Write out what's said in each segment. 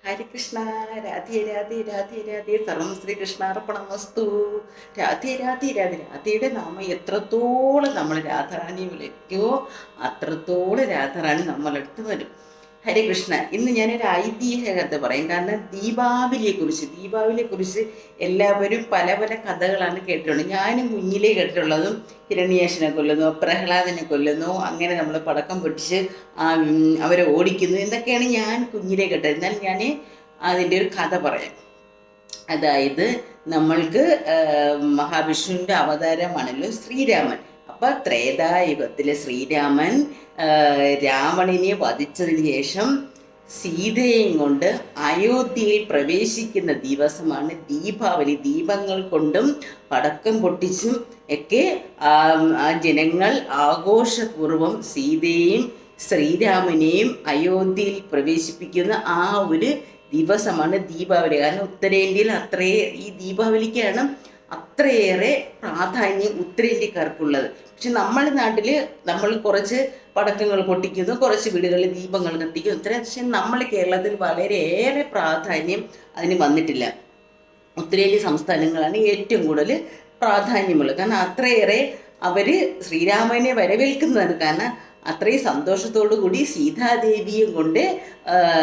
ഹരികൃഷ്ണ രാധേ രാധേ രാധേ രാധേ സർവം ശ്രീകൃഷ്ണാർപ്പണമസ്തു. രാധേ രാധേ രാധേ. രാധയുടെ നാമം എത്രത്തോളം നമ്മൾ രാധാറാണി വിളിക്കുമോ അത്രത്തോളം രാധാറാണി നമ്മളടുത്ത് വരും. ഹരികൃഷ്ണ. ഇന്ന് ഞാനൊരു ഐതിഹ്യ കഥ പറയും. കാരണം ദീപാവലിയെക്കുറിച്ച് എല്ലാവരും പല പല കഥകളാണ് കേട്ടിട്ടുള്ളത്. ഞാനും കുഞ്ഞിലേ കേട്ടിട്ടുള്ളതും ഹിരണ്യേശനെ കൊല്ലുന്നു, പ്രഹ്ലാദനെ കൊല്ലുന്നു, അങ്ങനെ നമ്മൾ പടക്കം പൊട്ടിച്ച് അവരെ ഓടിക്കുന്നു എന്നൊക്കെയാണ് ഞാൻ കുഞ്ഞിലേ കേട്ടത്. എന്നാൽ ഞാൻ അതിൻ്റെ ഒരു കഥ പറയാം. അതായത് നമ്മൾക്ക് മഹാവിഷ്ണുവിൻ്റെ അവതാരമാണല്ലോ ശ്രീരാമൻ. അപ്പം ത്രേതായുഗത്തിലെ ശ്രീരാമൻ രാവണനെ വധിച്ചതിന് ശേഷം സീതയെയും കൊണ്ട് അയോധ്യയിൽ പ്രവേശിക്കുന്ന ദിവസമാണ് ദീപാവലി. ദീപങ്ങൾ കൊണ്ടും പടക്കം പൊട്ടിച്ചും ഒക്കെ ആ ജനങ്ങൾ ആഘോഷപൂർവം സീതയെയും ശ്രീരാമനെയും അയോധ്യയിൽ പ്രവേശിപ്പിക്കുന്ന ആ ഒരു ദിവസമാണ് ദീപാവലി. കാരണം ഉത്തരേന്ത്യയിൽ ഈ ദീപാവലിക്കാണ് അത്രയേറെ പ്രാധാന്യം ഉത്തരേന്ത്യക്കാർക്കുള്ളത്. പക്ഷെ നമ്മുടെ നാട്ടിൽ നമ്മൾ കുറച്ച് പടക്കങ്ങൾ പൊട്ടിക്കുന്നു, കുറച്ച് വീടുകളിൽ ദീപങ്ങൾ കത്തിക്കുന്നു, പക്ഷെ നമ്മൾ കേരളത്തിൽ വളരെയേറെ പ്രാധാന്യം അതിന് വന്നിട്ടില്ല. ഉത്തരേന്ത്യ സംസ്ഥാനങ്ങളാണ് ഏറ്റവും കൂടുതൽ പ്രാധാന്യമുള്ളത്. കാരണം അത്രയേറെ അവർ ശ്രീരാമനെ വരവേൽക്കുന്നതാണ്. കാരണം അത്രയും സന്തോഷത്തോടു കൂടി സീതാദേവിയും കൊണ്ട്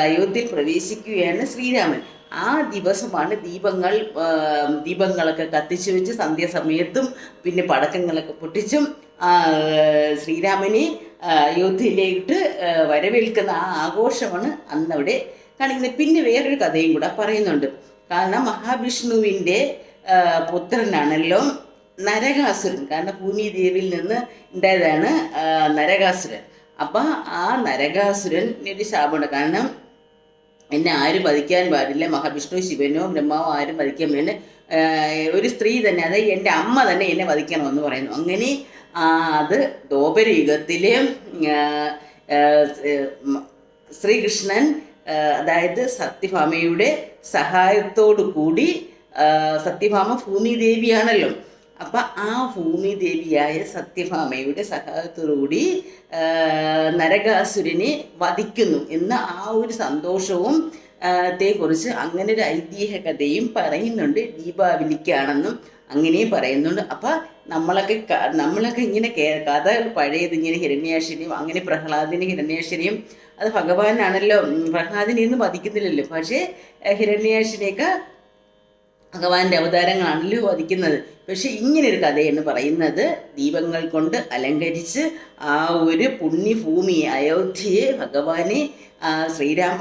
അയോധ്യയിൽ പ്രവേശിക്കുകയാണ് ശ്രീരാമൻ. ആ ദിവസമാണ് ദീപങ്ങളൊക്കെ കത്തിച്ചു വെച്ച് സന്ധ്യാസമയത്തും പിന്നെ പടക്കങ്ങളൊക്കെ പൊട്ടിച്ചും ശ്രീരാമനെ അയോധ്യയിലേക്ക് വരവേൽക്കുന്ന ആ ആഘോഷമാണ് അന്നവിടെ കാണിക്കുന്നത്. പിന്നെ വേറൊരു കഥയും കൂടെ പറയുന്നുണ്ട്. കാരണം മഹാവിഷ്ണുവിൻ്റെ പുത്രനാണല്ലോ നരകാസുരൻ. കാരണം ഭൂമിദേവിയിൽ നിന്ന് ഉണ്ടായതാണ് നരകാസുരൻ. അപ്പം ആ നരകാസുരൻ ഒരു ശാപമുണ്ട്. കാരണം എന്നെ ആരും വധിക്കാൻ പാടില്ല, മഹാവിഷ്ണു ശിവനോ ബ്രഹ്മാവോ ആരും വധിക്കാൻ വേണ്ടി ഒരു സ്ത്രീ തന്നെ, അതായത് എൻ്റെ അമ്മ തന്നെ എന്നെ വധിക്കണമെന്ന് പറയുന്നു. അങ്ങനെ അത് ദ്വാപരയുഗത്തിലെ ശ്രീകൃഷ്ണൻ അതായത് സത്യഭാമയുടെ സഹായത്തോടു കൂടി, സത്യഭാമ ഭൂമിദേവിയാണല്ലോ, അപ്പം ആ ഭൂമിദേവിയായ സത്യഭാമയുടെ സഹായത്തോടുകൂടി നരകാസുരനെ വധിക്കുന്നു എന്ന ആ ഒരു സന്തോഷവും ത്തെക്കുറിച്ച് അങ്ങനെ ഒരു ഐതിഹ്യ കഥയും പറയുന്നുണ്ട്. ദീപാവലിക്കാണെന്നും അങ്ങനെയും പറയുന്നുണ്ട്. അപ്പം നമ്മളൊക്കെ ഇങ്ങനെ കഥ പഴയത് ഇങ്ങനെ ഹിരണ്യാക്ഷനെയും അങ്ങനെ പ്രഹ്ലാദിനെ ഹിരണ്യാക്ഷനെയും അത് ഭഗവാനാണല്ലോ, പ്രഹ്ലാദിനെ ഒന്നും വധിക്കുന്നില്ലല്ലോ. പക്ഷേ ഹിരണ്യാക്ഷനെയൊക്കെ ഭഗവാന്റെ അവതാരങ്ങളാണല്ലോ വധിക്കുന്നത്. പക്ഷെ ഇങ്ങനൊരു കഥയാണ് പറയുന്നത്. ദീപങ്ങൾ കൊണ്ട് അലങ്കരിച്ച് ആ ഒരു പുണ്യഭൂമി അയോധ്യയെ ഭഗവാനെ ശ്രീരാമ